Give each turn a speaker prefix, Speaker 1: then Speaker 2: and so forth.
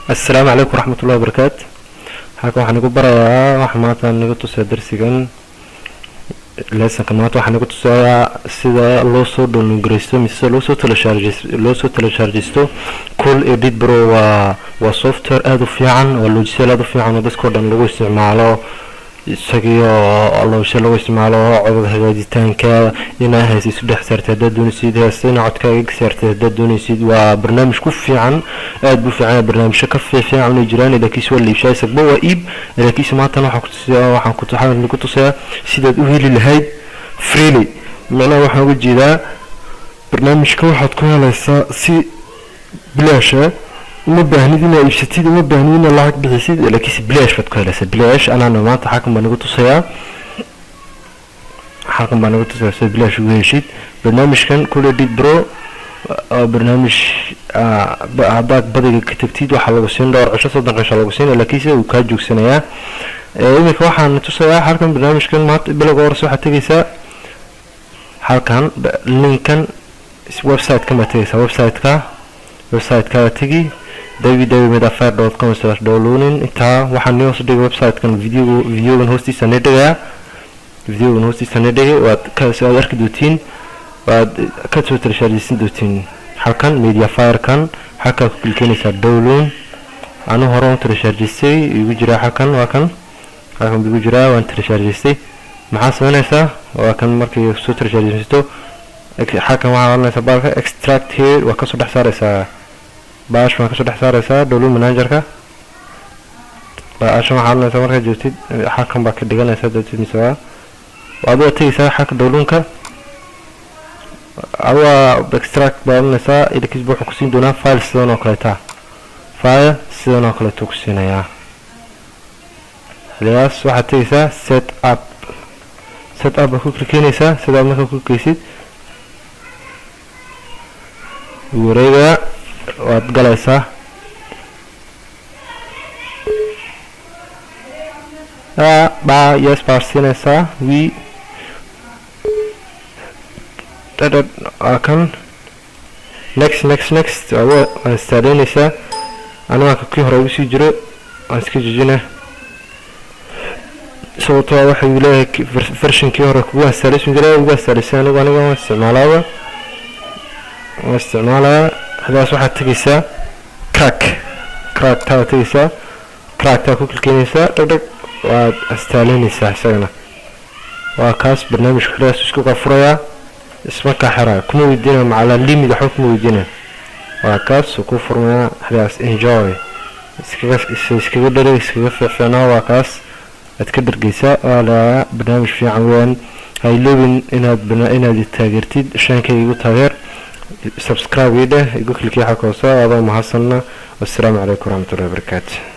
Speaker 1: السلام عليكم ورحمة الله وبركاته. halkan waxaan ugu barayaa wax maanta naga tusay darsigan lesson kan maanta waxaan ugu tusayaa sida loo soo download mise loo soo tala chargesto Cool Edit Pro waa software aad u fiican oo logiciel aad u fiican oo dadka dhan lagu isticmaalo isagiyo logiciel lagu isticmaalo codad hagaajintaanka inaa haysiiso dhex saartay dad doonaysid heesina codkaaga ka saartay dad doonaysid waa barnaamij ku fiican aad bu fiican barnaamij ka fiican oo jiraan laakiin soo liibshay sagbo waa iib laakiin maanta waxaan ku tusayaa sidaad u heli lahayd freely macnaha waxaan uga jeedaa barnaamijka waxaad ku helaysaa si bilaash uma baahnid inaad iibsatid uma baahnid inaad lacag bixisid laakiin bilaash baad ku helaysaa bilaash anana maanta halkan baan ugu tusayaa si bilaash ugu heshid barnaamijkan Cool Edit Pro barnaamij haddaad badiga ka tagtid waxaa lagu siin dhowr cisho 3 cisho lagu siin laakiin sida uu ka joogsanayaa iminka waxaan tusayaa halkan barnaamijkan maanta bilowga hore waxaad tagaysaa halkan linkan website-ka ma tagaysaa website-ka tagi www.medafire.com/downloading inta waxaan noo soo dhigay website-kan videogan hoostiisa nedhiga waad ka soo arki doontiin waad ka soo tirshadiisin doontiin halkan Mediafire-kan halka ku klikeenaysaa download anu hore u tirshadisay igu jira halkan igu jira waan tirshadisay maxaa sameynaysaa waa kan markii soo tirshadisto halkan waxaa oranaysaa baalka extract here waa ka soo dhex saaraysaa download manager-ka waxaa oranaysaa markaa joogtid halkan baa ka dhiganaysaa doontid mise waad tagaysaa halka download-ka extract baa oranaysaa idinkiis wuxuu ku siin doonaa file sidan oo kaleeto ku siinayaa hadaas waxaad tagaysaa set up baa ku klikeenaysaa sidaa markaa ku klikeysid wareega waad galaysaa yes baa siinaysaa kan next waa instaaleynaysaa aniga kii hore ugu sii jiro aan iska jijina sababtoo waxa uu leeyahay version-kii hore kugu instaaleyn jiray ugu instaaleysay aniga waan isticmaalaa hadaas waxaad tagaysaa crack taa ku klikeenaysaa dhag waad instaaleynaysaa isagana waa kaas barnaamijka kalaas isku qafurayaa isma ka xiraa kuma weydiina macala limit waxba kuma weydiina waa kaas ku furmaya hadaas enjoy iskaga fiicnaa waa kaas aad ka dhargeysaa waa barnaamij fiican weyn hay loobin inaad taageertid shankayga igu taageer subscribe igu klikii xaqoosa adoo mahadsanna. Wassalaamu calaykum warahmatullahi wabarakaatuh.